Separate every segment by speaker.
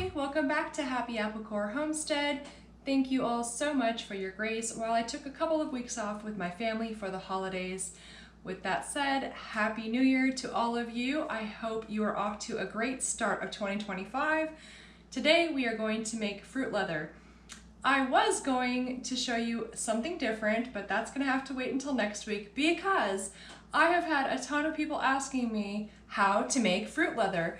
Speaker 1: Hi, welcome back to Happy Apple Core Homestead. Thank you all so much for your grace while I took a couple of weeks off with my family for the holidays. With that said, Happy New Year to all of you. I hope you are off to a great start of 2025. Today we are going to make fruit leather. I was going to show you something different, but that's going to have to wait until next week because I have had a ton of people asking me how to make fruit leather.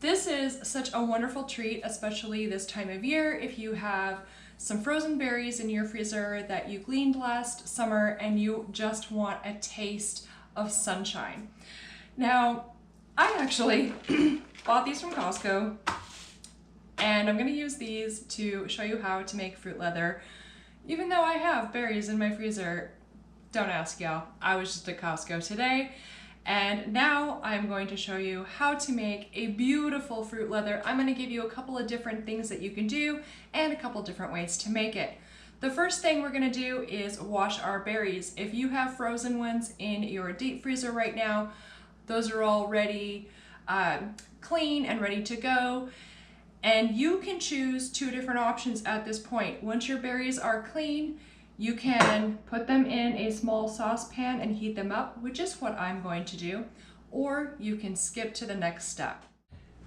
Speaker 1: This is such a wonderful treat, especially this time of year, if you have some frozen berries in your freezer that you gleaned last summer and you just want a taste of sunshine. Now, I actually bought these from Costco, and I'm going to use these to show you how to make fruit leather. Even though I have berries in my freezer, don't ask y'all, I was just at Costco today. And now I'm going to show you how to make a beautiful fruit leather. I'm going to give you a couple of different things that you can do and a couple different ways to make it. The first thing we're going to do is wash our berries. If you have frozen ones in your deep freezer right now, those are already clean and ready to go. And you can choose two different options at this point. Once your berries are clean, you can put them in a small saucepan and heat them up, which is what I'm going to do, or you can skip to the next step.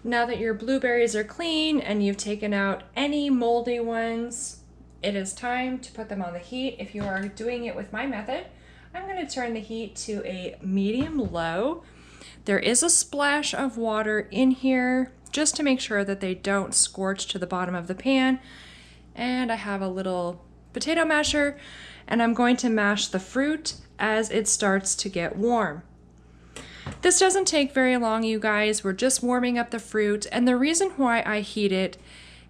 Speaker 1: Now that your blueberries are clean and you've taken out any moldy ones, it is time to put them on the heat. If you are doing it with my method, I'm going to turn the heat to a medium-low. There is a splash of water in here just to make sure that they don't scorch to the bottom of the pan. And I have a little potato masher, and I'm going to mash the fruit as it starts to get warm. This doesn't take very long, you guys. We're just warming up the fruit, and the reason why I heat it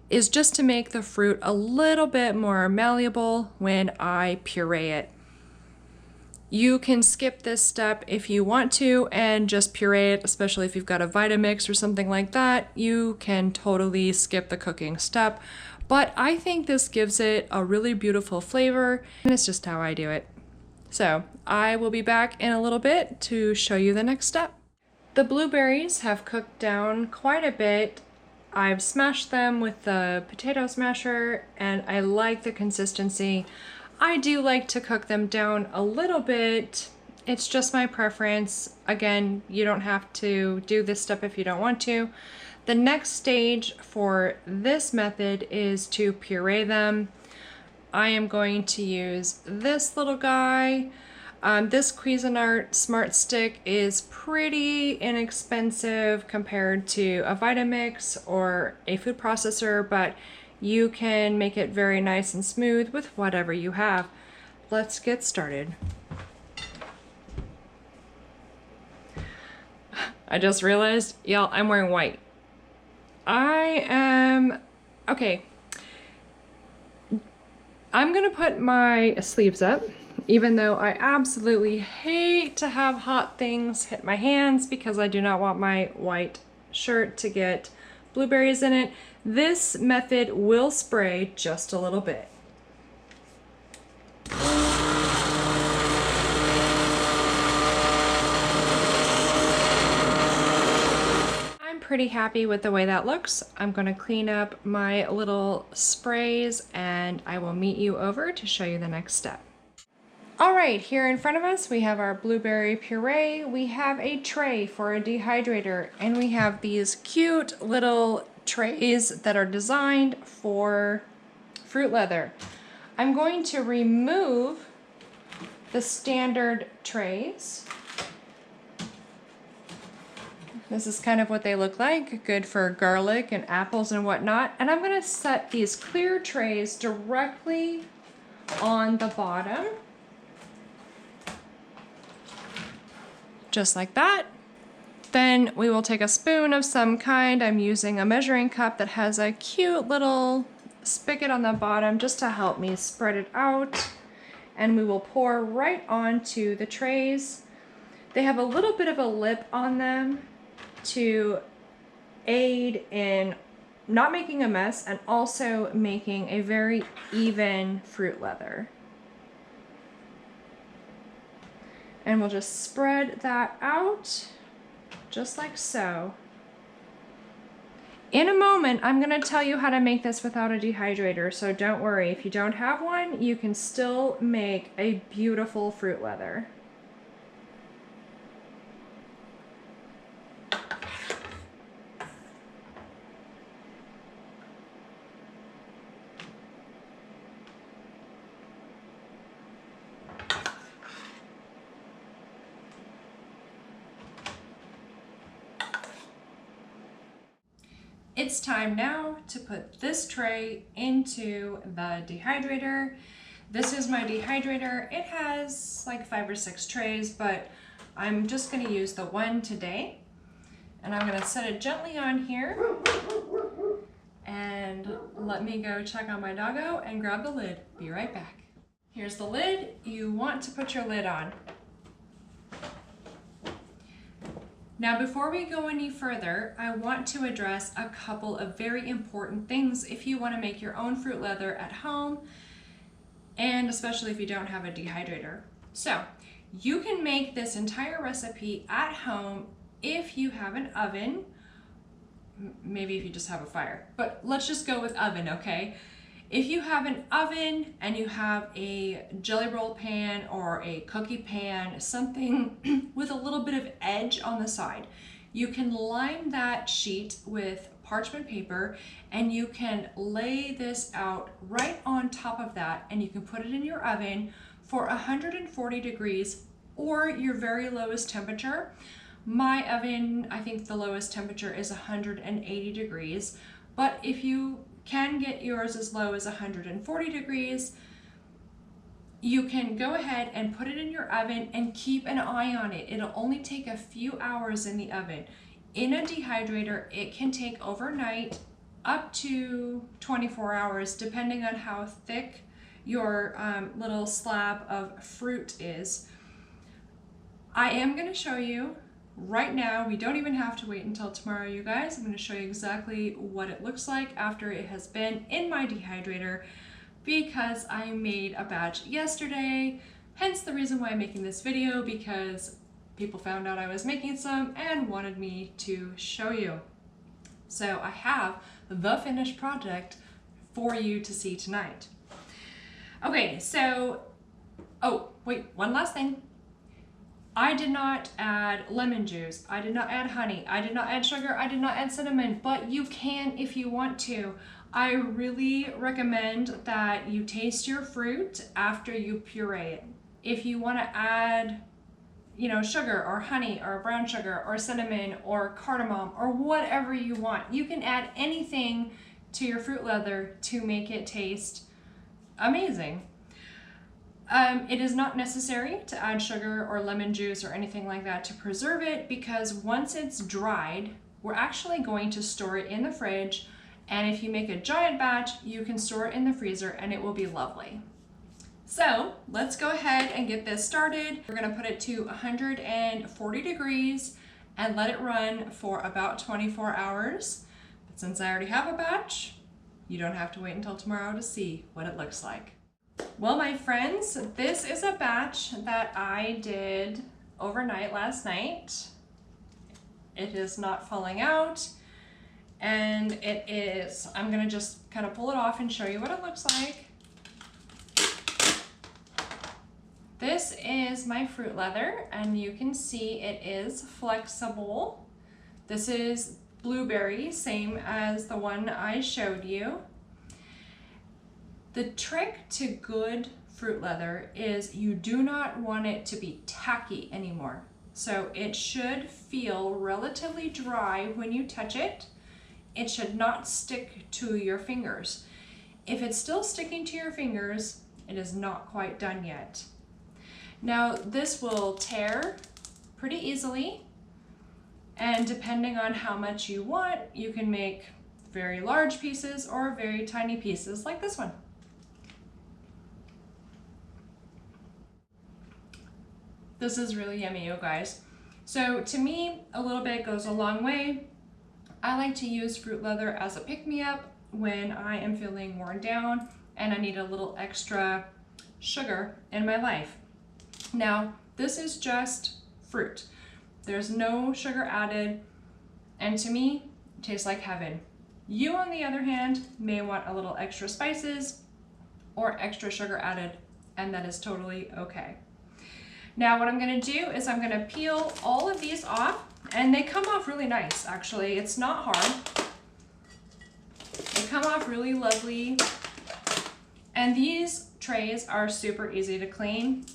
Speaker 1: is just to make the fruit a little bit more malleable when I puree it. You can skip this step if you want to and just puree it, especially if you've got a Vitamix or something like that. You can totally skip the cooking step. But I think this gives it a really beautiful flavor, and it's just how I do it. So I will be back in a little bit to show you the next step. The blueberries have cooked down quite a bit. I've smashed them with the potato smasher, and I like the consistency. I do like to cook them down a little bit. It's just my preference. Again, you don't have to do this step if you don't want to. The next stage for this method is to puree them. I am going to use this little guy. This Cuisinart Smart Stick is pretty inexpensive compared to a Vitamix or a food processor, but you can make it very nice and smooth with whatever you have. Let's get started. I just realized, y'all, I'm wearing white. Okay. I'm gonna put my sleeves up, even though I absolutely hate to have hot things hit my hands because I do not want my white shirt to get blueberries in it. This method will spray just a little bit. Pretty happy with the way that looks. I'm going to clean up my little sprays and I will meet you over to show you the next step. All right, here in front of us we have our blueberry puree, we have a tray for a dehydrator, and we have these cute little trays that are designed for fruit leather. I'm going to remove the standard trays. This is kind of what they look like, good for garlic and apples and whatnot. And I'm going to set these clear trays directly on the bottom. Just like that. Then we will take a spoon of some kind. I'm using a measuring cup that has a cute little spigot on the bottom just to help me spread it out. And we will pour right onto the trays. They have a little bit of a lip on them to aid in not making a mess and also making a very even fruit leather. And we'll just spread that out just like so. In a moment, I'm gonna tell you how to make this without a dehydrator, so don't worry. If you don't have one, you can still make a beautiful fruit leather. It's time now to put this tray into the dehydrator. This is my dehydrator. It has like 5 or 6 trays, but I'm just gonna use the one today. And I'm gonna set it gently on here. And let me go check on my doggo and grab the lid. Be right back. Here's the lid. You want to put your lid on. Now, before we go any further, I want to address a couple of very important things if you want to make your own fruit leather at home, and especially if you don't have a dehydrator. So, you can make this entire recipe at home if you have an oven, maybe if you just have a fire, but let's just go with oven, okay? If you have an oven and you have a jelly roll pan or a cookie pan, something with a little bit of edge on the side, you can line that sheet with parchment paper and you can lay this out right on top of that, and you can put it in your oven for 140 degrees or your very lowest temperature. My oven, I think the lowest temperature is 180 degrees, but if you can get yours as low as 140 degrees, you can go ahead and put it in your oven and keep an eye on it. It'll only take a few hours in the oven. In a dehydrator, it can take overnight up to 24 hours, depending on how thick your little slab of fruit is. I am going to show you right now. We don't even have to wait until tomorrow, you guys. I'm going to show you exactly what it looks like after it has been in my dehydrator, because I made a batch yesterday, hence the reason why I'm making this video, because people found out I was making some and wanted me to show you. So I have the finished project for you to see tonight. Okay, so, oh, wait, one last thing. I did not add lemon juice, I did not add honey, I did not add sugar, I did not add cinnamon, but you can if you want to. I really recommend that you taste your fruit after you puree it. If you want to add, you know, sugar or honey or brown sugar or cinnamon or cardamom or whatever you want, you can add anything to your fruit leather to make it taste amazing. It is not necessary to add sugar or lemon juice or anything like that to preserve it, because once it's dried, we're actually going to store it in the fridge, and if you make a giant batch, you can store it in the freezer and it will be lovely. So let's go ahead and get this started. We're going to put it to 140 degrees and let it run for about 24 hours. But since I already have a batch, you don't have to wait until tomorrow to see what it looks like. Well, my friends, this is a batch that I did overnight last night. It is not falling out, and it is, I'm gonna just kind of pull it off and show you what it looks like. This is my fruit leather, and you can see it is flexible. This is blueberry, same as the one I showed you. The trick to good fruit leather is you do not want it to be tacky anymore. So it should feel relatively dry when you touch it. It should not stick to your fingers. If it's still sticking to your fingers, it is not quite done yet. Now this will tear pretty easily, and depending on how much you want, you can make very large pieces or very tiny pieces like this one. This is really yummy, you guys. So to me, a little bit goes a long way. I like to use fruit leather as a pick-me-up when I am feeling worn down and I need a little extra sugar in my life. Now, this is just fruit. There's no sugar added, and to me, it tastes like heaven. You, on the other hand, may want a little extra spices or extra sugar added, and that is totally okay. Now what I'm gonna do is I'm gonna peel all of these off, and they come off really nice, actually. It's not hard. They come off really lovely. And these trays are super easy to clean.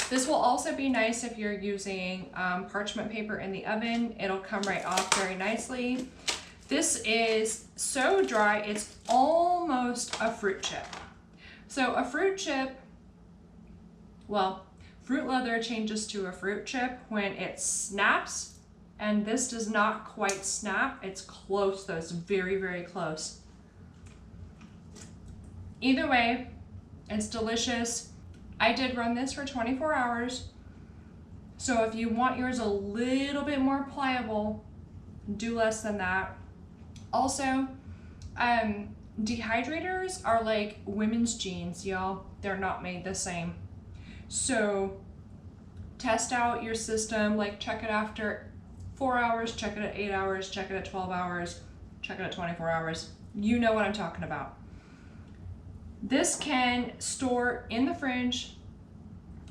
Speaker 1: This will also be nice if you're using parchment paper in the oven. It'll come right off very nicely. This is so dry, it's almost a fruit chip. So a fruit chip, well, fruit leather changes to a fruit chip when it snaps, and this does not quite snap. It's close though, it's very, very close. Either way, it's delicious. I did run this for 24 hours. So if you want yours a little bit more pliable, do less than that. Also, dehydrators are like women's jeans, y'all. They're not made the same. So test out your system, like check it after 4 hours, check it at 8 hours, check it at 12 hours, check it at 24 hours. You know what I'm talking about. This can store in the fridge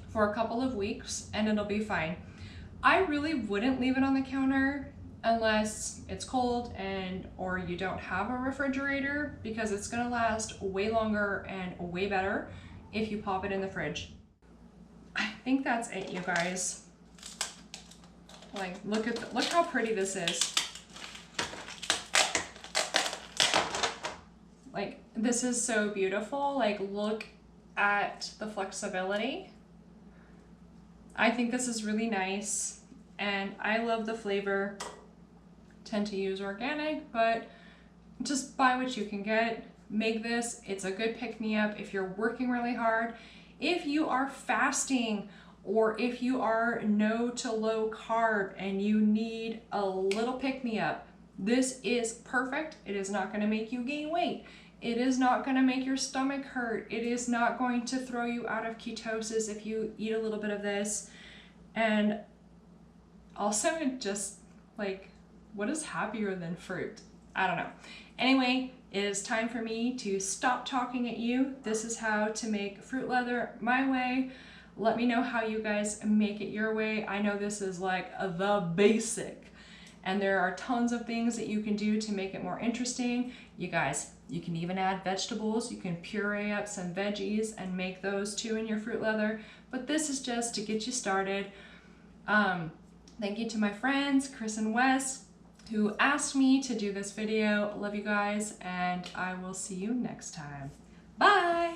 Speaker 1: for a couple of weeks and it'll be fine. I really wouldn't leave it on the counter unless it's cold and or you don't have a refrigerator, because it's gonna last way longer and way better if you pop it in the fridge. I think that's it, you guys. Like, look how pretty this is. Like, this is so beautiful. Like, look at the flexibility. I think this is really nice and I love the flavor. Tend to use organic, but just buy what you can get. Make this. It's a good pick-me-up if you're working really hard. If you are fasting, or if you are no to low carb and you need a little pick-me-up, this is perfect. It is not going to make you gain weight. It is not going to make your stomach hurt. It is not going to throw you out of ketosis if you eat a little bit of this. And also, just like, what is happier than fruit? I don't know. Anyway, it is time for me to stop talking at you. This is how to make fruit leather my way. Let me know how you guys make it your way. I know this is like the basic, and there are tons of things that you can do to make it more interesting. You guys, you can even add vegetables. You can puree up some veggies and make those too in your fruit leather. But this is just to get you started. Thank you to my friends, Chris and Wes, who asked me to do this video. Love you guys, and I will see you next time. Bye!